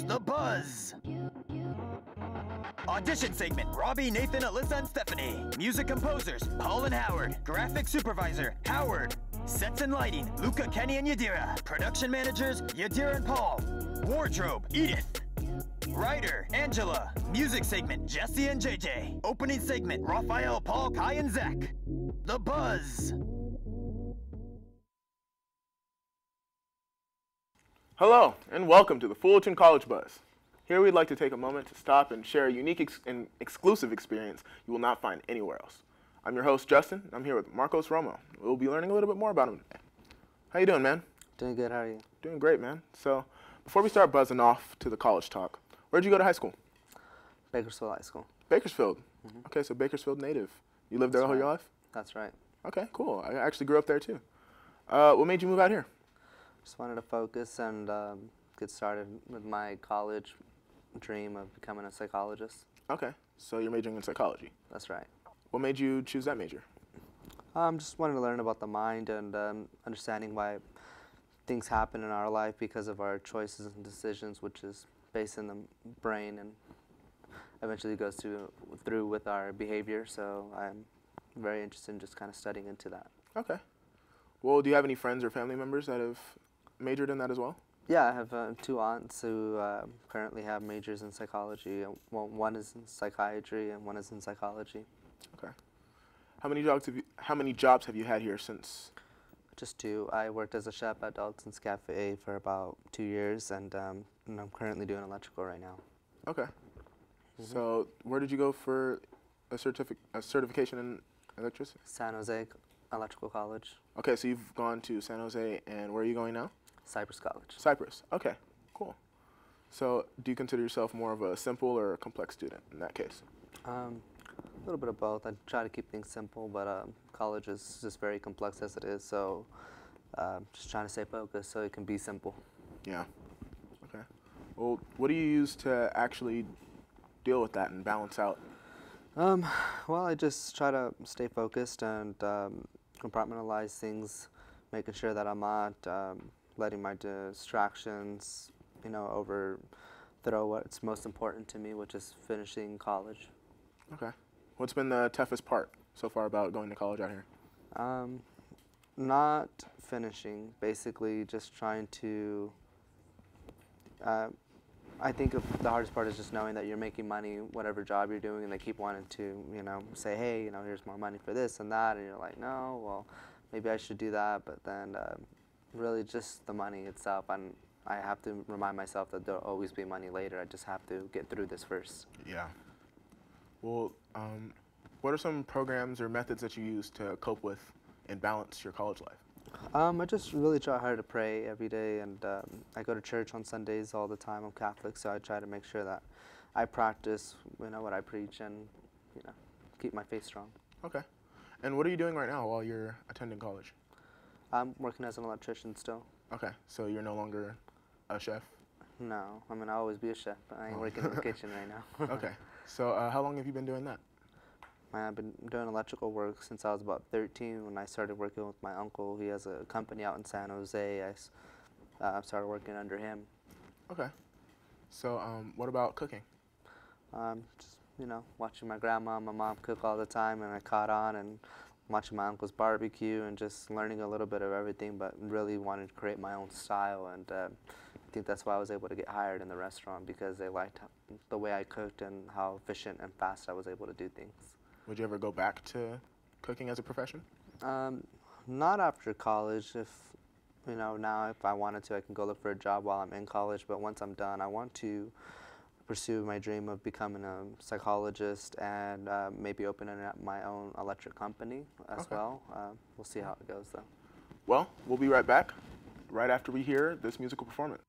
The Buzz. Audition segment, Robby, Nathan, Alyssa, and Stephanie. Music composers, Paul and Howard. Graphic supervisor, Howard. Sets and lighting, Luca, Kenny, and Yadira. Production managers, Yadira and Paul. Wardrobe, Edith. Writer, Angela. Music segment, Jesse and JJ. Opening segment, Raphael, Paul, Kai, and Zach. The Buzz. Hello, and welcome to the Fullerton College Buzz. Here we'd like to take a moment to stop and share a unique and exclusive experience you will not find anywhere else. I'm your host, Justin, and I'm here with Marcos Romo. We'll be learning a little bit more about him today. How you doing, man? Doing good, how are you? Doing great, man. So, before we start buzzing off to the college talk, where'd you go to high school? Bakersfield High School. Bakersfield? Okay, so Bakersfield native. You lived there all your life? That's right. Okay, cool. I actually grew up there too. What made you move out here? Just wanted to focus and get started with my college dream of becoming a psychologist. Okay, so you're majoring in psychology. That's right. What made you choose that major? Just wanted to learn about the mind and understanding why things happen in our life because of our choices and decisions, which is based in the brain and eventually goes through with our behavior. So I'm very interested in just kind of studying into that. Okay. Well, do you have any friends or family members that have majored in that as well? Yeah, I have two aunts who currently have majors in psychology. Well, one is in psychiatry and one is in psychology. Okay. How many jobs have you had here since? Just two. I worked as a chef at Dalton's Cafe for about 2 years, and I'm currently doing electrical right now. Okay. So where did you go for a certification in electricity? San Jose Electrical College. Okay, so you've gone to San Jose, and where are you going now? Cypress College. Cypress. Okay, cool. So do you consider yourself more of a simple or a complex student in that case? A little bit of both. I try to keep things simple, but college is just very complex as it is, so just trying to stay focused so it can be simple. Yeah. Okay. Well, what do you use to actually deal with that and balance out? Well, I just try to stay focused and compartmentalize things, making sure that I'm not letting my distractions, overthrow what's most important to me, which is finishing college. Okay. What's been the toughest part so far about going to college out here? Not finishing, basically just trying to, I think the hardest part is just knowing that you're making money, whatever job you're doing, and they keep wanting to, say, hey, here's more money for this and that, and you're like, no, well, maybe I should do that, but then really just the money itself, and I have to remind myself that there'll always be money later. I just have to get through this first. Yeah. Well, what are some programs or methods that you use to cope with and balance your college life? I just really try hard to pray every day, and I go to church on Sundays all the time. I'm Catholic, so I try to make sure that I practice, what I preach, and keep my faith strong. Okay. And what are you doing right now while you're attending college? I'm working as an electrician still. Okay, so you're no longer a chef? No, I'll always be a chef, but I ain't working in the kitchen right now. Okay, so how long have you been doing that? I've been doing electrical work since I was about 13 when I started working with my uncle. He has a company out in San Jose. I started working under him. Okay. So what about cooking? Just, watching my grandma and my mom cook all the time, and I caught on and watching my uncle's barbecue and just learning a little bit of everything, but really wanted to create my own style, and I think that's why I was able to get hired in the restaurant, because they liked the way I cooked and how efficient and fast I was able to do things. Would you ever go back to cooking as a profession? Not after college. Now if I wanted to, I can go look for a job while I'm in college, but once I'm done, I want to pursue my dream of becoming a psychologist and maybe opening up my own electric company as well. We'll see how it goes, though. Well, we'll be right back, right after we hear this musical performance.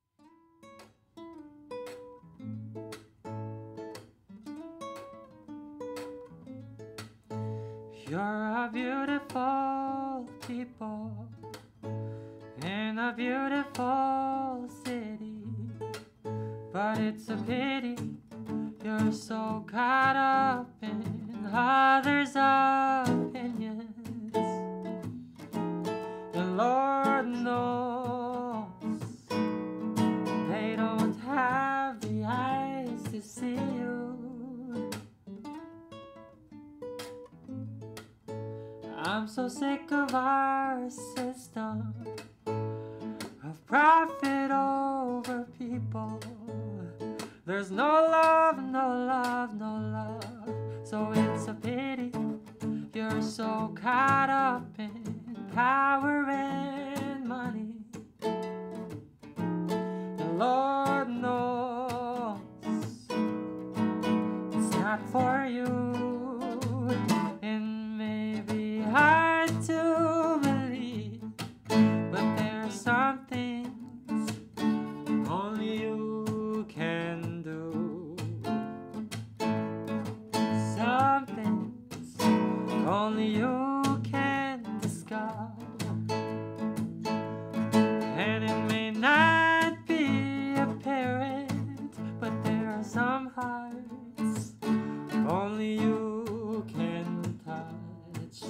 You're a beautiful people in a beautiful city, but it's a pity you're so caught up in others' opinions. The Lord knows they don't have the so sick of our system of profit over people. There's no love, no love, no love. So it's a pity you're so caught up in power and money. And Lord knows it's not for you. It may be hard to believe, but there are some things only you can do. Some things only you can discover. And it may not be apparent, but there are some hearts only you can touch.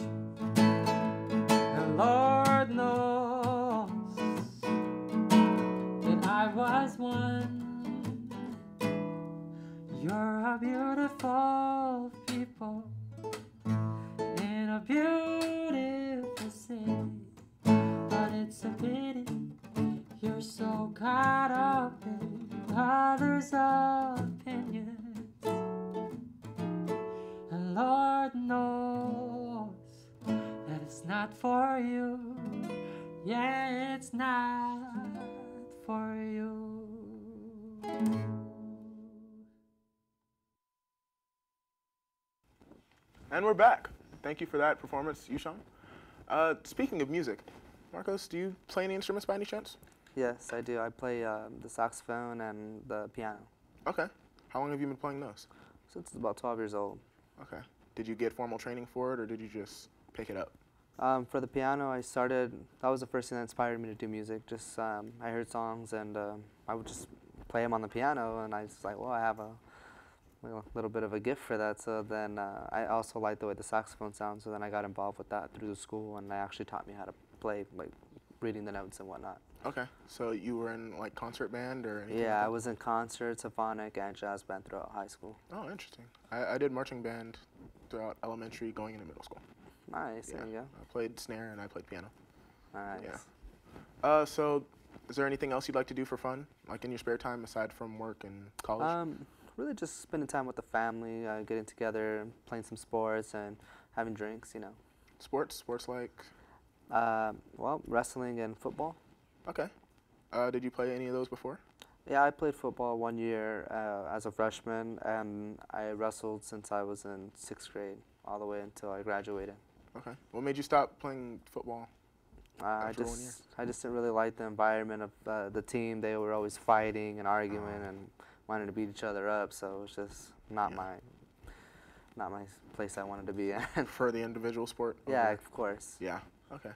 And Lord knows that I was one. You're a beautiful people in a beautiful city, but it's a pity you're so caught up in others' opinions. And Lord knows that it's not for you. Yeah, it's not for you. And we're back. Thank you for that performance, Yushan. Speaking of music, Marcos, do you play any instruments by any chance? Yes, I do. I play the saxophone and the piano Okay. How long have you been playing those? since about 12 years old. Okay. Did you get formal training for it, or did you just pick it up? For the piano, that was the first thing that inspired me to do music. Just, I heard songs and I would just play them on the piano, and I was like, well, I have a little bit of a gift for that. So then I also liked the way the saxophone sounds, so then I got involved with that through the school, and they actually taught me how to play, like reading the notes and whatnot. Okay. So you were in like concert band or anything? Yeah, like I was in concert, symphonic, and jazz band throughout high school. Oh, interesting. I did marching band throughout elementary, going into middle school. Nice, Yeah. there you go. I played snare and I played piano. Nice. Yeah. So is there anything else you'd like to do for fun, like in your spare time aside from work and college? Really just spending time with the family, getting together, playing some sports, and having drinks, you know. Sports like? Well, wrestling and football. Okay. Did you play any of those before? Yeah, I played football 1 year as a freshman, and I wrestled since I was in 6th grade, all the way until I graduated. Okay. What made you stop playing football? I After 1 year? just didn't really like the environment of the team. They were always fighting and arguing and wanting to beat each other up, so it was just not my place I wanted to be in. For the individual sport? Yeah, over- of course. Yeah. Okay.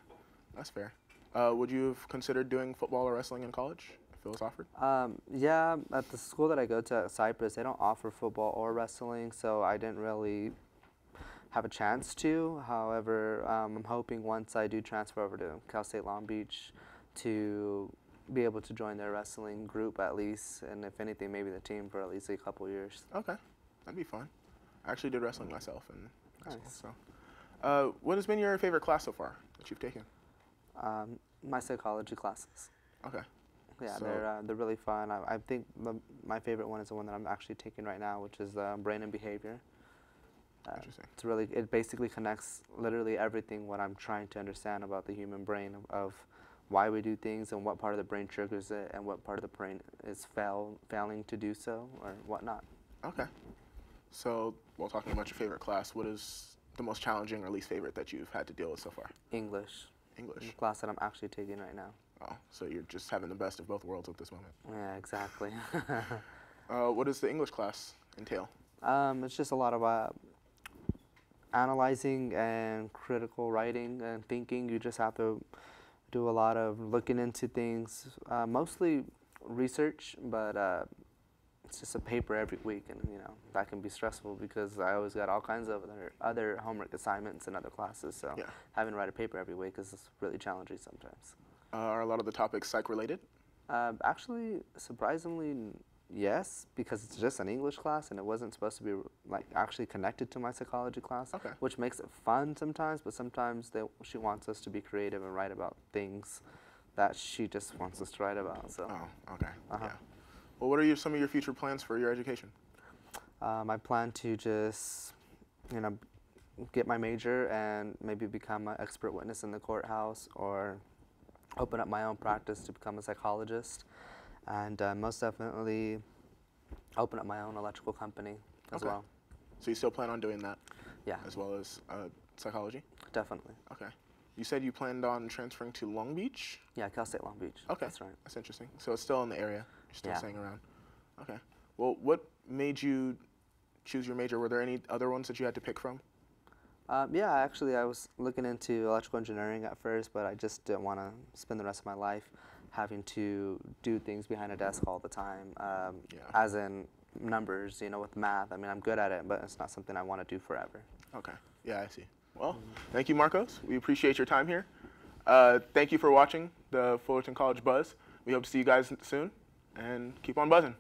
That's fair. Would you have considered doing football or wrestling in college if it was offered? Yeah, at the school that I go to at Cypress, they don't offer football or wrestling, so I didn't really have a chance to. However, I'm hoping once I do transfer over to Cal State Long Beach to be able to join their wrestling group at least, and if anything, maybe the team for at least a couple years. Okay. That'd be fun. I actually did wrestling myself in high Nice. school. So, what has been your favorite class so far that you've taken? My psychology classes. Okay. Yeah, So- they're really fun. I think my favorite one is the one that I'm actually taking right now, which is brain and behavior. Interesting. It basically connects literally everything what I'm trying to understand about the human brain of why we do things and what part of the brain triggers it and what part of the brain is failing to do so or whatnot. Okay. So, while talking about your favorite class, what is the most challenging or least favorite that you've had to deal with so far? English, English. the class that I'm actually taking right now. Oh, so you're just having the best of both worlds at this moment. Yeah, exactly. What does the English class entail? It's just a lot of analyzing and critical writing and thinking. You just have to do a lot of looking into things, mostly research, but it's just a paper every week, and that can be stressful because I always got all kinds of other homework assignments and other classes, so Yeah. having to write a paper every week is really challenging sometimes. Are a lot of the topics psych related? Actually, surprisingly, yes, because it's just an English class and it wasn't supposed to be like actually connected to my psychology class, Okay. which makes it fun sometimes, but sometimes she wants us to be creative and write about things that she just wants us to write about. So. Oh, okay. Yeah. Well, what are some of your future plans for your education? I plan to just, get my major and maybe become an expert witness in the courthouse or open up my own practice to become a psychologist, and most definitely open up my own electrical company as well. So you still plan on doing that? Yeah. As well as psychology? Definitely. Okay. You said you planned on transferring to Long Beach? Yeah, Cal State Long Beach. Okay. That's right. That's interesting. So it's still in the area? You're still Yeah. staying around? Okay. Well, what made you choose your major? Were there any other ones that you had to pick from? Yeah, actually, I was looking into electrical engineering at first, but I just didn't want to spend the rest of my life having to do things behind a desk all the time, as in numbers, with math. I mean, I'm good at it, but it's not something I want to do forever. Okay. Yeah, I see. Well, thank you, Marcos. We appreciate your time here. Thank you for watching the Fullerton College Buzz. We hope to see you guys soon, and keep on buzzing.